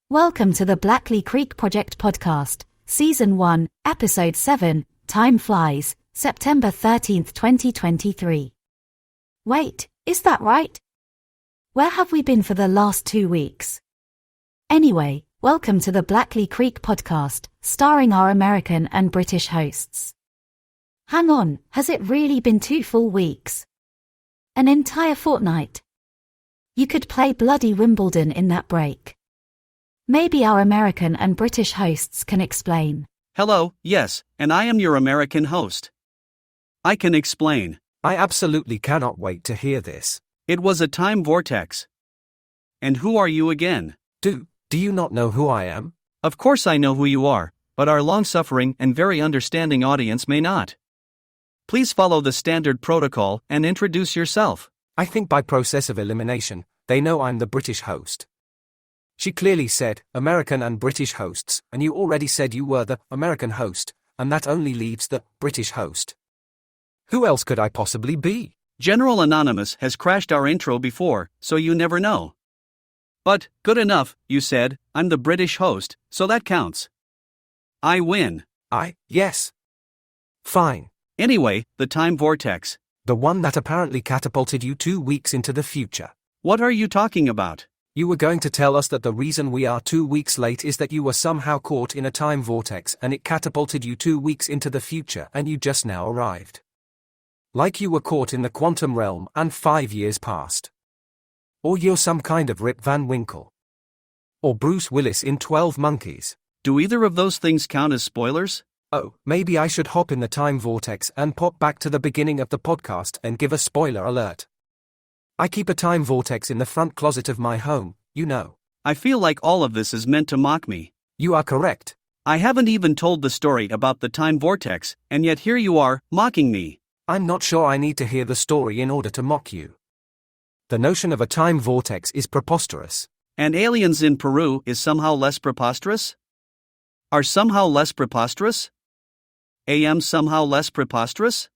Welcome to the Blackley Creek Project Podcast, Season 1, Episode 7, Time Flies, September 13th, 2023. Wait, is that right? Where have we been for the last 2 weeks? Anyway, welcome to the Blackley Creek Podcast, starring our American and British hosts. Hang on, has it really been 2 full weeks? An entire fortnight? You could play bloody Wimbledon in that break. Maybe our American and British hosts can explain. Hello, yes, and I am your American host. I can explain. I absolutely cannot wait to hear this. It was a time vortex. And who are you again? Do you not know who I am? Of course I know who you are, but our long-suffering and very understanding audience may not. Please follow the standard protocol and introduce yourself. I think by process of elimination, they know I'm the British host. She clearly said, American and British hosts, and you already said you were the American host, and that only leaves the British host. Who else could I possibly be? General Anonymous has crashed our intro before, so you never know. But, good enough, you said, I'm the British host, so that counts. I win. Yes. Fine. Anyway, the time vortex. The one that apparently catapulted you 2 weeks into the future. What are you talking about? You were going to tell us that the reason we are 2 weeks late is that you were somehow caught in a time vortex and it catapulted you 2 weeks into the future and you just now arrived. Like you were caught in the quantum realm and 5 years passed. Or you're some kind of Rip Van Winkle. Or Bruce Willis in 12 Monkeys. Do either of those things count as spoilers? Oh, maybe I should hop in the time vortex and pop back to the beginning of the podcast and give a spoiler alert. I keep a time vortex in the front closet of my home, you know. I feel like all of this is meant to mock me. You are correct. I haven't even told the story about the time vortex, and yet here you are, mocking me. I'm not sure I need to hear the story in order to mock you. The notion of a time vortex is preposterous. And aliens in Peru is somehow less preposterous? Are somehow less preposterous? AM somehow less preposterous?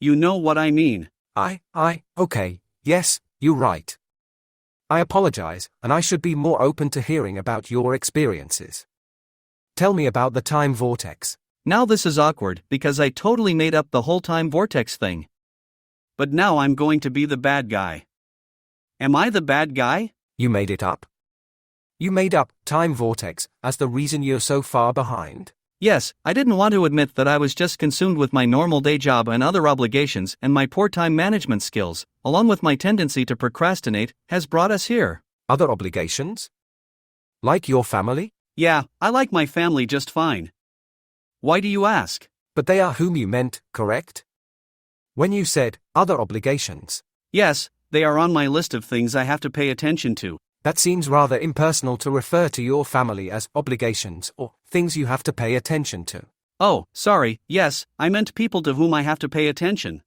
You know what I mean. Okay. Yes, you're right. I apologize, and I should be more open to hearing about your experiences. Tell me about the time vortex. Now this is awkward because I totally made up the whole time vortex thing. But now I'm going to be the bad guy. Am I the bad guy? You made it up. You made up time vortex as the reason you're so far behind. Yes, I didn't want to admit that I was just consumed with my normal day job and other obligations, and my poor time management skills, along with my tendency to procrastinate, has brought us here. Other obligations? Like your family? Yeah, I like my family just fine. Why do you ask? But they are whom you meant, correct? When you said, other obligations. Yes, they are on my list of things I have to pay attention to. That seems rather impersonal to refer to your family as obligations or things you have to pay attention to. Oh, sorry, yes, I meant people to whom I have to pay attention.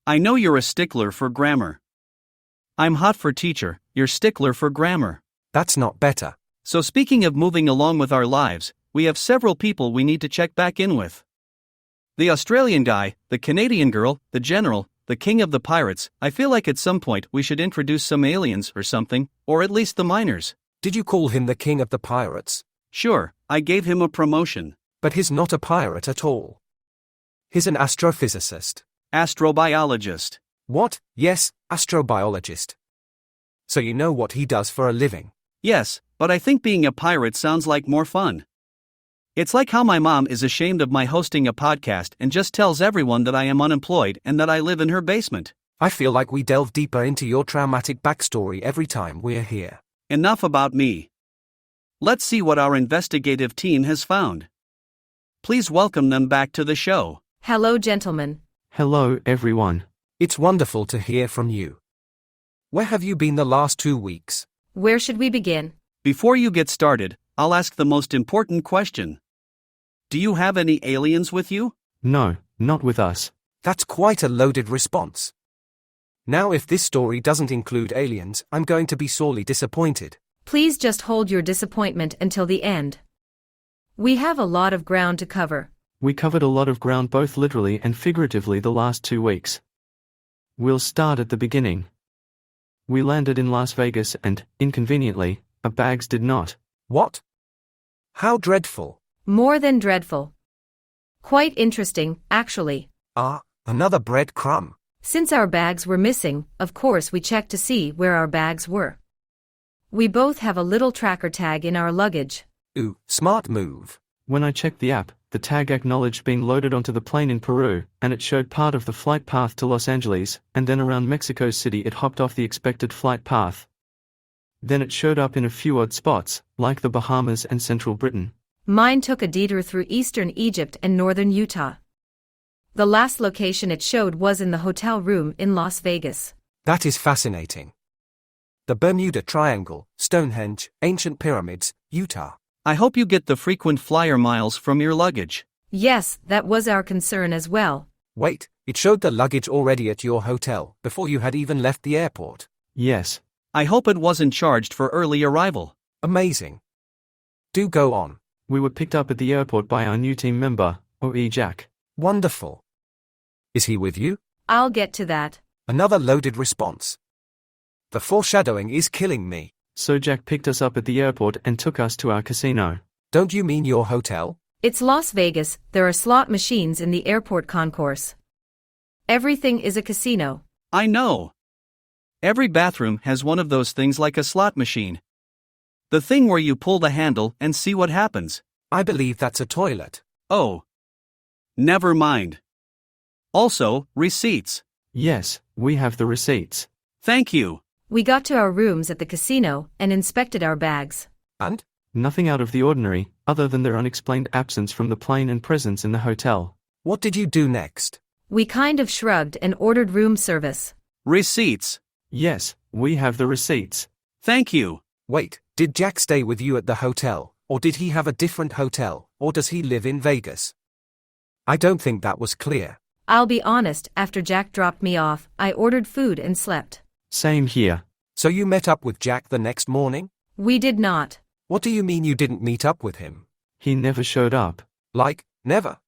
I know you're a stickler for grammar. I'm hot for teacher, you're stickler for grammar. That's not better. So speaking of moving along with our lives, we have several people we need to check back in with. The Australian guy, the Canadian girl, the general, the king of the pirates. I feel like at some point we should introduce some aliens or something, or at least the miners. Did you call him the king of the pirates? Sure, I gave him a promotion. But he's not a pirate at all. He's an astrophysicist. Astrobiologist. What? Yes, astrobiologist. So you know what he does for a living? Yes, but I think being a pirate sounds like more fun. It's like how my mom is ashamed of my hosting a podcast and just tells everyone that I am unemployed and that I live in her basement. I feel like we delve deeper into your traumatic backstory every time we're here. Enough about me. Let's see what our investigative team has found. Please welcome them back to the show. Hello, gentlemen. Hello, everyone. It's wonderful to hear from you. Where have you been the last 2 weeks? Where should we begin? Before you get started, I'll ask the most important question. Do you have any aliens with you? No, not with us. That's quite a loaded response. Now if this story doesn't include aliens, I'm going to be sorely disappointed. Please just hold your disappointment until the end. We have a lot of ground to cover. We covered a lot of ground both literally and figuratively the last 2 weeks. We'll start at the beginning. We landed in Las Vegas and, inconveniently, Our bags did not. What? How dreadful. More than dreadful. Quite interesting, actually. Another breadcrumb. Since our bags were missing, of course we checked to see where our bags were. We both have a little tracker tag in our luggage. Ooh, smart move. When I checked the app, the tag acknowledged being loaded onto the plane in Peru, and it showed part of the flight path to Los Angeles, and then around Mexico City it hopped off the expected flight path. Then it showed up in a few odd spots, like the Bahamas and Central Britain. Mine took a detour through eastern Egypt and northern Utah. The last location it showed was in the hotel room in Las Vegas. That is fascinating. The Bermuda Triangle, Stonehenge, ancient pyramids, Utah. I hope you get the frequent flyer miles from your luggage. Yes, that was our concern as well. Wait, it showed the luggage already at your hotel, before you had even left the airport. Yes. I hope it wasn't charged for early arrival. Amazing. Do go on. We were picked up at the airport by our new team member, O.E. Jack. Wonderful. Is he with you? I'll get to that. Another loaded response. The foreshadowing is killing me. So Jack picked us up at the airport and took us to our casino. Don't you mean your hotel? It's Las Vegas, there are slot machines in the airport concourse. Everything is a casino. I know. Every bathroom has one of those things like a slot machine. The thing where you pull the handle and see what happens. I believe that's a toilet. Oh. Never mind. Also, receipts. Yes, we have the receipts. Thank you. We got to our rooms at the casino and inspected our bags. And? Nothing out of the ordinary, other than their unexplained absence from the plane and presence in the hotel. What did you do next? We kind of shrugged and ordered room service. Receipts. Yes, we have the receipts. Thank you. Wait, did Jack stay with you at the hotel, or did he have a different hotel, or does he live in Vegas? I don't think that was clear. I'll be honest, after Jack dropped me off, I ordered food and slept. Same here. So you met up with Jack the next morning? We did not. What do you mean you didn't meet up with him? He never showed up. Like, never?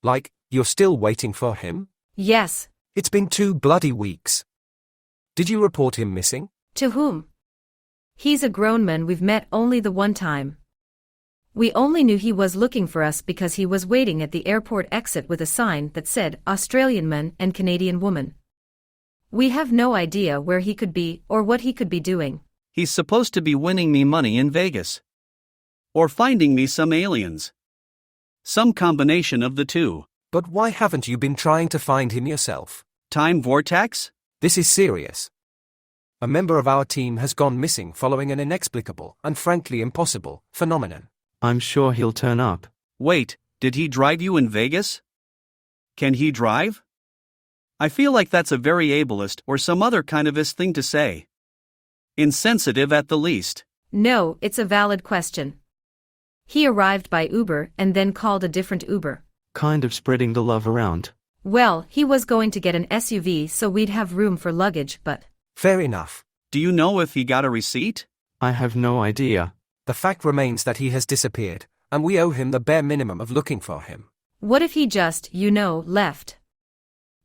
Like, you're still waiting for him? Yes. It's been 2 bloody weeks. Did you report him missing? To whom? He's a grown man we've met only the one time. We only knew he was looking for us because he was waiting at the airport exit with a sign that said Australian man and Canadian woman. We have no idea where he could be or what he could be doing. He's supposed to be winning me money in Vegas. Or finding me some aliens. Some combination of the two. But why haven't you been trying to find him yourself? Time vortex? This is serious. A member of our team has gone missing following an inexplicable and frankly impossible phenomenon. I'm sure he'll turn up. Wait, did he drive you in Vegas? Can he drive? I feel like that's a very ableist or some other kind of thing to say. Insensitive at the least. No, it's a valid question. He arrived by Uber and then called a different Uber. Kind of spreading the love around. Well, he was going to get an SUV so we'd have room for luggage, but... Fair enough. Do you know if he got a receipt? I have no idea. The fact remains that he has disappeared, and we owe him the bare minimum of looking for him. What if he just, left?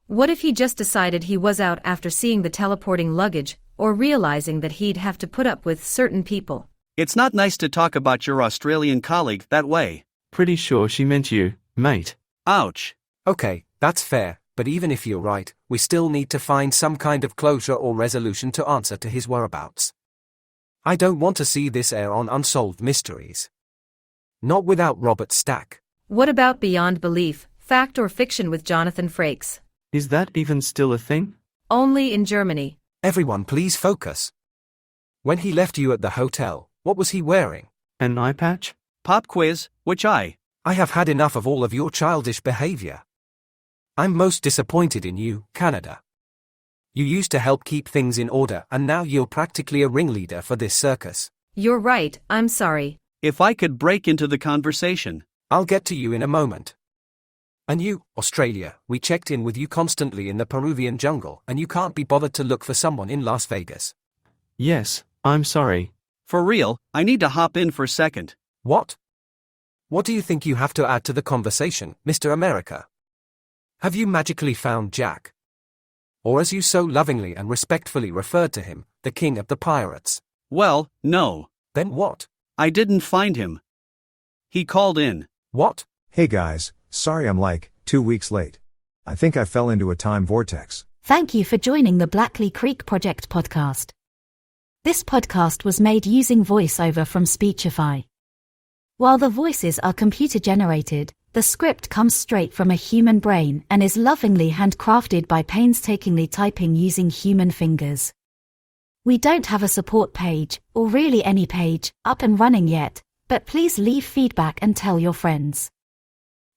What if he just decided he was out after seeing the teleporting luggage, or realizing that he'd have to put up with certain people? It's not nice to talk about your Australian colleague that way. Pretty sure she meant you, mate. Ouch. Okay, that's fair, but even if you're right, we still need to find some kind of closure or resolution to answer to his whereabouts. I don't want to see this air on Unsolved Mysteries. Not without Robert Stack. What about Beyond Belief, Fact or Fiction with Jonathan Frakes? Is that even still a thing? Only in Germany. Everyone please focus. When he left you at the hotel, what was he wearing? An eye patch? Pop quiz, which I have had enough of all of your childish behavior. I'm most disappointed in you, Canada. You used to help keep things in order and now you're practically a ringleader for this circus. You're right, I'm sorry. If I could break into the conversation. I'll get to you in a moment. And you, Australia, we checked in with you constantly in the Peruvian jungle and you can't be bothered to look for someone in Las Vegas. Yes, I'm sorry. For real, I need to hop in for a second. What? What do you think you have to add to the conversation, Mr. America? Have you magically found Jack? Or as you so lovingly and respectfully referred to him, the king of the pirates? Well, no. Then what? I didn't find him. He called in. What? Hey guys, sorry I'm like 2 weeks late. I think I fell into a time vortex. Thank you for joining the Blackley Creek Project podcast. This podcast was made using VoiceOver from Speechify. While the voices are computer-generated, the script comes straight from a human brain and is lovingly handcrafted by painstakingly typing using human fingers. We don't have a support page, or really any page, up and running yet, but please leave feedback and tell your friends.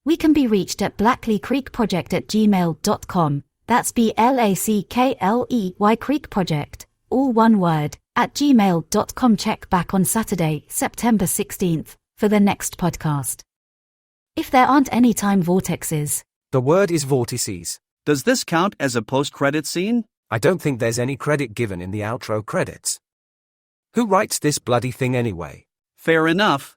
We can be reached at blackleycreekproject@gmail.com, that's BLACKLEY Creek Project, all one word, at gmail.com. Check back on Saturday, September 16th, for the next podcast. If there aren't any time vortexes. The word is vortices. Does this count as a post-credit scene? I don't think there's any credit given in the outro credits. Who writes this bloody thing anyway? Fair enough.